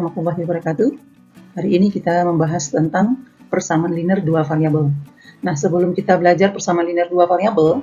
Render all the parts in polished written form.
warahmatullahi wabarakatuh. Hari ini kita membahas tentang persamaan linear dua variabel. Nah, sebelum kita belajar persamaan linear dua variabel,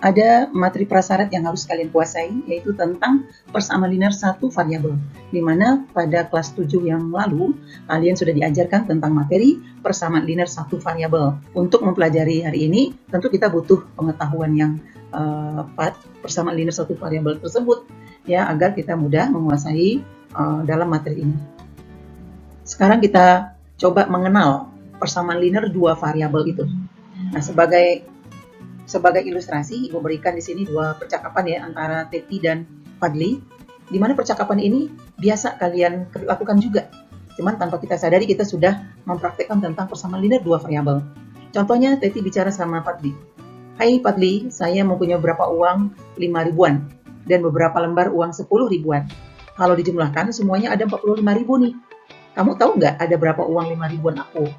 ada materi prasyarat yang harus kalian kuasai, yaitu tentang persamaan linear satu variabel. Di mana pada kelas 7 yang lalu, kalian sudah diajarkan tentang materi persamaan linear satu variabel. Untuk mempelajari hari ini, tentu kita butuh pengetahuan yang persamaan linear satu variabel tersebut, ya, agar kita mudah menguasai dalam materi ini. Sekarang kita coba mengenal persamaan linear dua variabel itu. Nah, sebagai ilustrasi, Ibu berikan di sini dua percakapan ya antara Teti dan Fadli, di mana percakapan ini biasa kalian lakukan juga. Cuman tanpa kita sadari kita sudah mempraktekkan tentang persamaan linear dua variabel. Contohnya Teti bicara sama Fadli. Hai Fadli, saya mempunyai beberapa uang 5 ribuan dan beberapa lembar uang 10 ribuan. Kalau dijumlahkan semuanya ada 45 ribu nih. Kamu tahu nggak ada berapa uang 5 ribuan aku?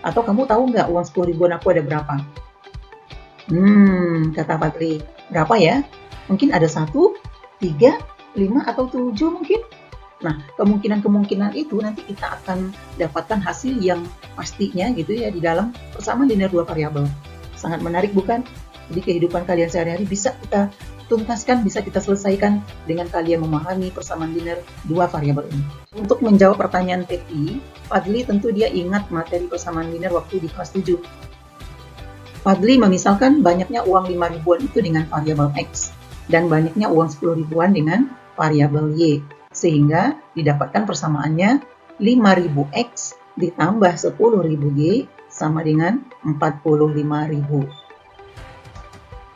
Atau kamu tahu nggak uang 10 ribuan aku ada berapa? Kata Fadli, berapa ya? Mungkin ada 1, 3, 5, atau 7 mungkin. Nah, kemungkinan-kemungkinan itu nanti kita akan dapatkan hasil yang pastinya gitu ya di dalam persamaan linear dua variabel. Sangat menarik bukan? Jadi kehidupan kalian sehari-hari bisa kita tuntaskan, bisa kita selesaikan dengan kalian memahami persamaan linear dua variabel ini. Untuk menjawab pertanyaan Teti, Fadli tentu dia ingat materi persamaan linear waktu di kelas 7. Fadli memisalkan banyaknya uang 5 ribuan itu dengan variabel X dan banyaknya uang 10 ribuan dengan variabel Y, sehingga didapatkan persamaannya 5.000X ditambah 10.000Y sama dengan 45.000.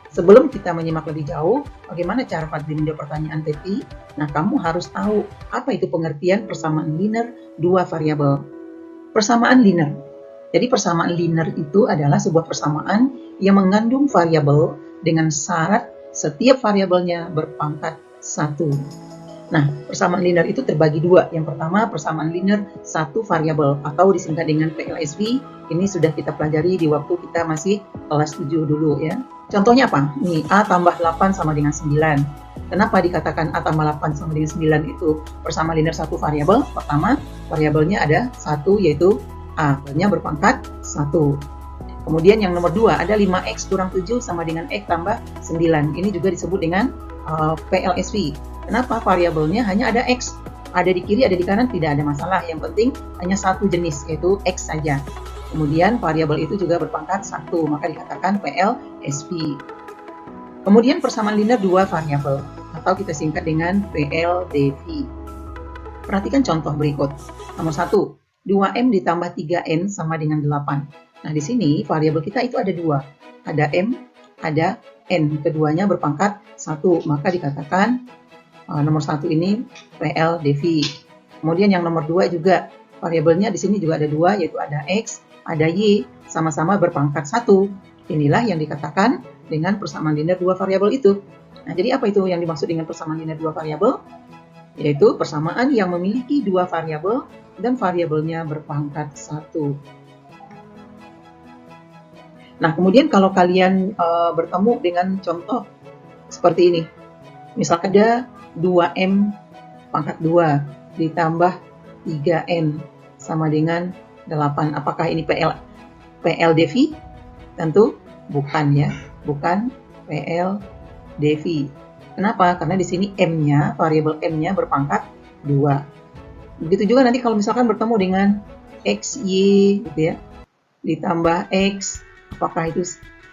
Sebelum kita menyimak lebih jauh, bagaimana cara Fadli menjawab pertanyaan Teti? Nah, kamu harus tahu apa itu pengertian persamaan linear dua variabel. Persamaan linear. Jadi persamaan linear itu adalah sebuah persamaan yang mengandung variabel dengan syarat setiap variabelnya berpangkat 1. Nah, persamaan linear itu terbagi dua. Yang pertama, persamaan linear satu variabel atau disingkat dengan PLSV. Ini sudah kita pelajari di waktu kita masih kelas 7 dulu ya. Contohnya apa? Nih, A tambah 8 sama dengan 9. Kenapa dikatakan A tambah 8 sama dengan 9 itu persamaan linear satu variabel? Pertama, variabelnya ada 1 yaitu A-nya berpangkat 1. Kemudian yang nomor 2, ada 5X kurang 7 sama dengan X tambah 9. Ini juga disebut dengan PLSV. Kenapa? Variabelnya hanya ada X. Ada di kiri, ada di kanan, tidak ada masalah. Yang penting hanya satu jenis, yaitu X saja. Kemudian variabel itu juga berpangkat 1, maka dikatakan PLSV. Kemudian persamaan linear dua variabel, atau kita singkat dengan PLDV. Perhatikan contoh berikut. Nomor 1, 2M ditambah 3N sama dengan 8. Nah, di sini variabel kita itu ada dua. Ada M, ada N. Keduanya berpangkat 1, maka dikatakan nomor 1 ini PLDV. Kemudian yang nomor 2 juga variabelnya di sini juga ada dua, yaitu ada X, ada Y, sama-sama berpangkat 1. Inilah yang dikatakan dengan persamaan linear dua variabel itu. Nah, jadi apa itu yang dimaksud dengan persamaan linear dua variabel? Yaitu persamaan yang memiliki dua variabel dan variabelnya berpangkat 1. Nah, kemudian kalau kalian bertemu dengan contoh seperti ini. Misalkan ada 2M pangkat 2 ditambah 3N sama dengan 8. Apakah ini PLDV? Tentu bukan ya, bukan PLDV. Kenapa? Karena di sini M-nya, variabel M-nya berpangkat 2. Begitu juga nanti kalau misalkan bertemu dengan XY gitu ya, ditambah X, apakah itu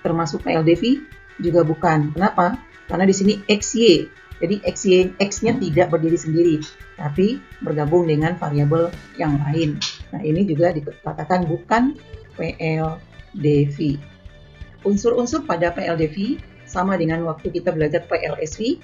termasuk PLDV? Juga bukan. Kenapa? Karena di sini XY. Jadi X-nya tidak berdiri sendiri, tapi bergabung dengan variabel yang lain. Nah, ini juga dikatakan bukan PLDV. Unsur-unsur pada PLDV sama dengan waktu kita belajar PLSV.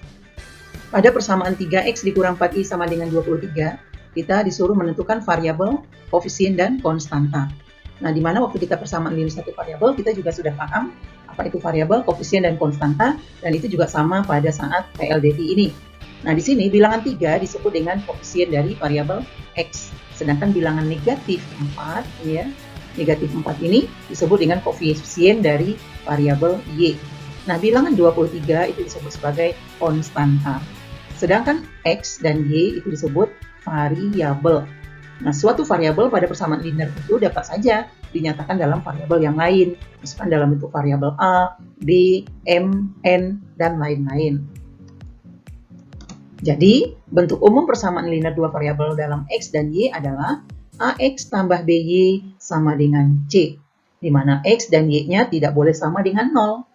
Pada persamaan 3X dikurang 4Y sama dengan 23, kita disuruh menentukan variabel, koefisien, dan konstanta. Nah, di mana waktu kita persamaan linear satu variabel, kita juga sudah paham apa itu variabel, koefisien, dan konstanta, dan itu juga sama pada saat PLDV ini. Nah, di sini bilangan 3 disebut dengan koefisien dari variabel X, sedangkan bilangan negatif 4, ya, negatif 4 ini disebut dengan koefisien dari variabel Y. Nah, bilangan 23 itu disebut sebagai konstanta, sedangkan X dan Y itu disebut variabel. Nah, suatu variabel pada persamaan linear itu dapat saja dinyatakan dalam variabel yang lain, misalkan dalam bentuk variabel A, B, M, N, dan lain-lain. Jadi, bentuk umum persamaan linear dua variabel dalam X dan Y adalah AX tambah BY sama dengan C, di mana X dan Y-nya tidak boleh sama dengan 0.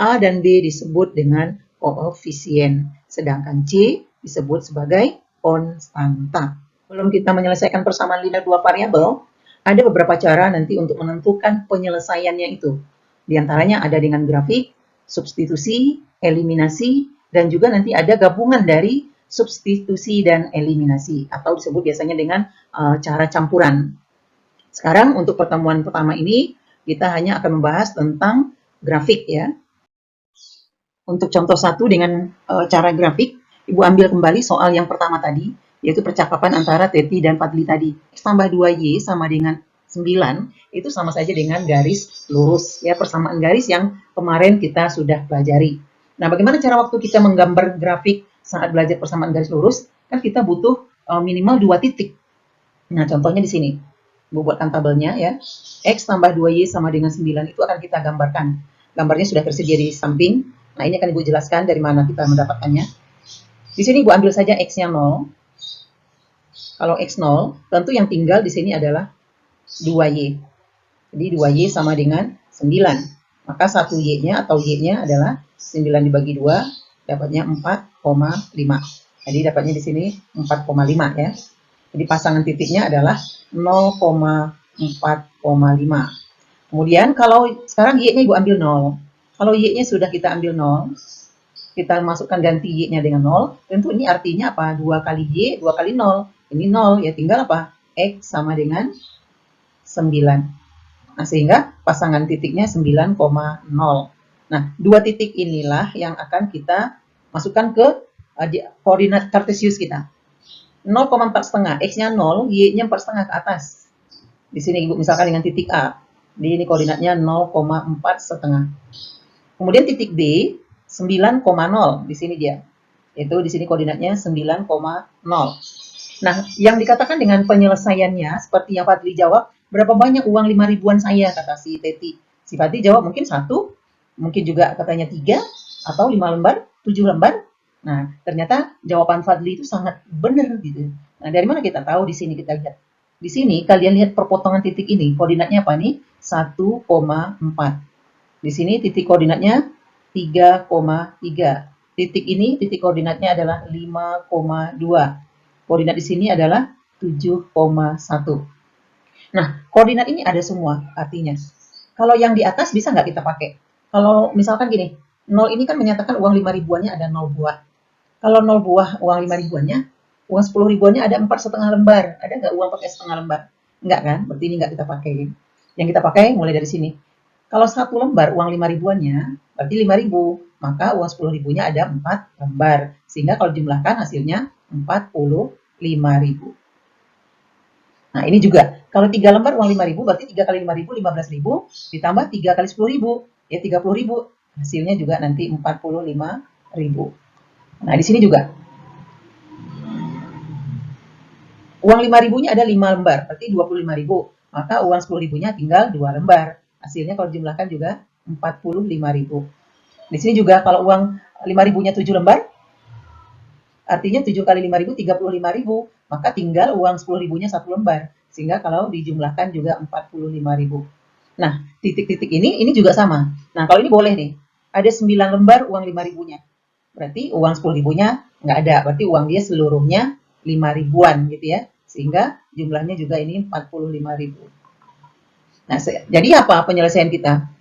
A dan B disebut dengan koefisien, sedangkan C disebut sebagai konstanta. Sebelum kita menyelesaikan persamaan linear dua variabel, ada beberapa cara nanti untuk menentukan penyelesaiannya itu. Di antaranya ada dengan grafik, substitusi, eliminasi, dan juga nanti ada gabungan dari substitusi dan eliminasi, atau disebut biasanya dengan cara campuran. Sekarang untuk pertemuan pertama ini, kita hanya akan membahas tentang grafik ya. Untuk contoh 1 dengan cara grafik, Ibu ambil kembali soal yang pertama tadi, yaitu percakapan antara Teti dan Fadli tadi. X tambah 2Y sama dengan 9, itu sama saja dengan garis lurus. Ya, persamaan garis yang kemarin kita sudah pelajari. Nah, bagaimana cara waktu kita menggambar grafik saat belajar persamaan garis lurus? Kan kita butuh minimal 2 titik. Nah, contohnya di sini. Ibu buatkan tabelnya ya. X tambah 2Y sama dengan 9 itu akan kita gambarkan. Gambarnya sudah tersedia di samping. Nah, ini akan Ibu jelaskan dari mana kita mendapatkannya. Di sini Ibu ambil saja X-nya 0. Kalau X 0, tentu yang tinggal di sini adalah 2Y. Jadi 2Y sama dengan 9. Maka 1 Y-nya atau Y-nya adalah 9 dibagi 2, dapatnya 4,5. Jadi dapatnya di sini 4,5 ya. Jadi pasangan titiknya adalah 0,4,5. Kemudian kalau sekarang Y-nya Ibu ambil 0. Kalau Y-nya sudah kita ambil 0, kita masukkan ganti Y-nya dengan 0, tentu ini artinya apa? 2 kali Y, 2 kali 0. Ini 0, ya tinggal apa? X sama dengan 9. Nah, sehingga pasangan titiknya 9,0. Nah, 2 titik inilah yang akan kita masukkan ke koordinat kartesius kita. 0,4,5, X-nya 0, Y-nya 4,5 ke atas. Di sini Ibu misalkan dengan titik A. Ini koordinatnya 0,4,5. Kemudian titik B, 9,0 di sini dia. Itu di sini koordinatnya 9,0. Nah, yang dikatakan dengan penyelesaiannya seperti yang Fadli jawab, berapa banyak uang 5 ribuan saya, kata si Teti. Si Fadli jawab mungkin 1, mungkin juga katanya 3 atau 5 lembar, 7 lembar. Nah, ternyata jawaban Fadli itu sangat benar gitu. Nah, dari mana kita tahu? Di sini kita lihat. Di sini kalian lihat perpotongan titik ini, koordinatnya apa nih? 1,4. Di sini titik koordinatnya 3,3. Titik ini, titik koordinatnya adalah 5,2. Koordinat di sini adalah 7,1. Nah, koordinat ini ada semua artinya. Kalau yang di atas bisa nggak kita pakai? Kalau misalkan gini, 0 ini kan menyatakan uang 5 ribuannya ada 0 buah. Kalau 0 buah uang 5 ribuannya, uang 10 ribuannya ada 4,5 lembar. Ada nggak uang pakai setengah lembar? Enggak kan? Berarti ini nggak kita pakai. Yang kita pakai mulai dari sini. Kalau 1 lembar uang 5 ribuannya, berarti 5 ribu. Maka uang 10 ribunya ada 4 lembar. Sehingga kalau jumlahkan hasilnya 45.000. Nah, ini juga. Kalau 3 lembar uang 5 ribu, berarti 3 kali 5 ribu, 15 ribu. Ditambah 3 kali 10 ribu, ya 30 ribu. Hasilnya juga nanti 45.000. Nah, di sini juga. Uang 5 ribunya ada 5 lembar, berarti 25 ribu. Maka uang 10 ribunya tinggal 2 lembar. Hasilnya kalau jumlahkan juga 45.000. Di sini juga kalau uang 5 ribunya 7 lembar, artinya 7 kali 5 ribu, 35.000. Maka tinggal uang 10 ribunya 1 lembar. Sehingga kalau dijumlahkan juga 45.000. Nah, titik-titik ini juga sama. Nah, kalau ini boleh nih. Ada 9 lembar uang 5 ribunya. Berarti uang 10 ribunya nggak ada. Berarti uang dia seluruhnya 5 ribuan gitu ya. Sehingga jumlahnya juga ini 45.000. Nah, jadi apa penyelesaian kita?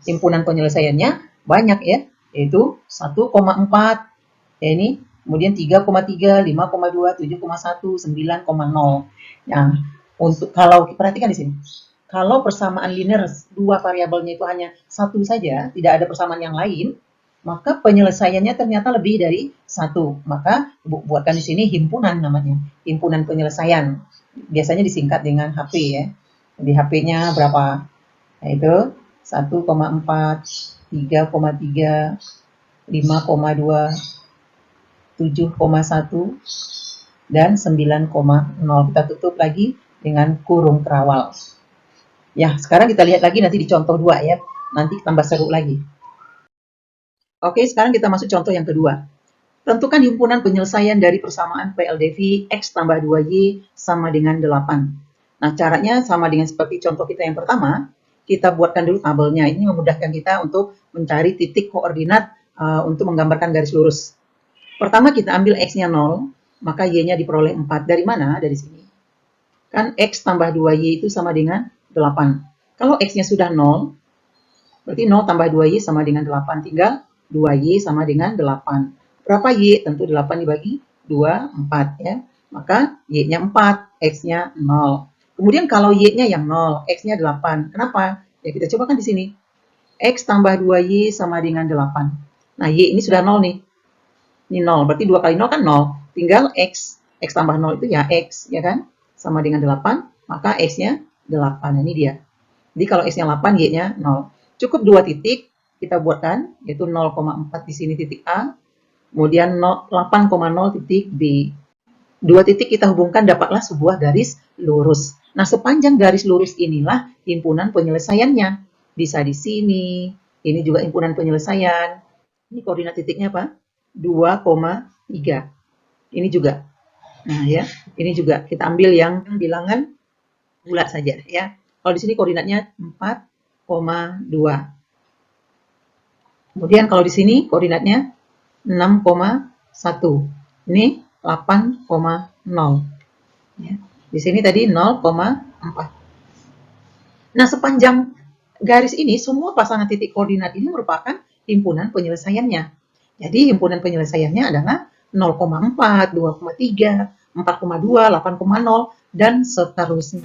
Himpunan penyelesaiannya banyak ya. Yaitu 1,4. Ya ini. Kemudian 3,3, 5,2, 7,1, 9,0. Nah, untuk kalau perhatikan di sini. Kalau persamaan linear dua variabelnya itu hanya satu saja, tidak ada persamaan yang lain, maka penyelesaiannya ternyata lebih dari satu. Maka buatkan di sini himpunan namanya, himpunan penyelesaian. Biasanya disingkat dengan HP ya. Jadi HP-nya berapa? Yaitu 1,4, 3,3, 5,2, 7,1, dan 9,0. Kita tutup lagi dengan kurung terawal. Ya, sekarang kita lihat lagi nanti di contoh 2 ya. Nanti tambah seru lagi. Oke, sekarang kita masuk contoh yang kedua. Tentukan himpunan penyelesaian dari persamaan PLDV X tambah 2Y sama dengan 8. Nah, caranya sama dengan seperti contoh kita yang pertama. Kita buatkan dulu tabelnya. Ini memudahkan kita untuk mencari titik koordinat untuk menggambarkan garis lurus. Pertama kita ambil X-nya 0, maka Y-nya diperoleh 4. Dari mana? Dari sini. Kan X tambah 2Y itu sama dengan 8. Kalau X-nya sudah 0, berarti 0 tambah 2Y sama dengan 8. Tinggal 2Y sama dengan 8. Berapa Y? Tentu 8 dibagi 2, 4 ya. Maka Y-nya 4, X-nya 0. Kemudian kalau Y-nya yang 0, X-nya 8. Kenapa? Ya kita coba kan di sini. X tambah 2Y sama dengan 8. Nah, Y ini sudah 0 nih. Ini 0, berarti 2 kali 0 kan 0. Tinggal X. X tambah 0 itu ya X, ya kan? Sama dengan 8, maka X-nya 8. Nah, ini dia. Jadi kalau X-nya 8, Y-nya 0. Cukup 2 titik kita buatkan, yaitu 0,4 di sini titik A, kemudian 8,0 titik B. 2 titik kita hubungkan, dapatlah sebuah garis lurus. Nah, sepanjang garis lurus inilah himpunan penyelesaiannya. Bisa di sini, ini juga himpunan penyelesaian. Ini koordinat titiknya apa? 2,3. Ini juga. Nah, ya, ini juga kita ambil yang bilangan bulat saja ya. Kalau di sini koordinatnya 4,2. Kemudian kalau di sini koordinatnya 6,1. Ini 8,0. Ya. Di sini tadi 0,4. Nah, sepanjang garis ini semua pasangan titik koordinat ini merupakan himpunan penyelesaiannya. Jadi himpunan penyelesaiannya adalah 0,4, 2,3, 4,2, 8,0, dan seterusnya.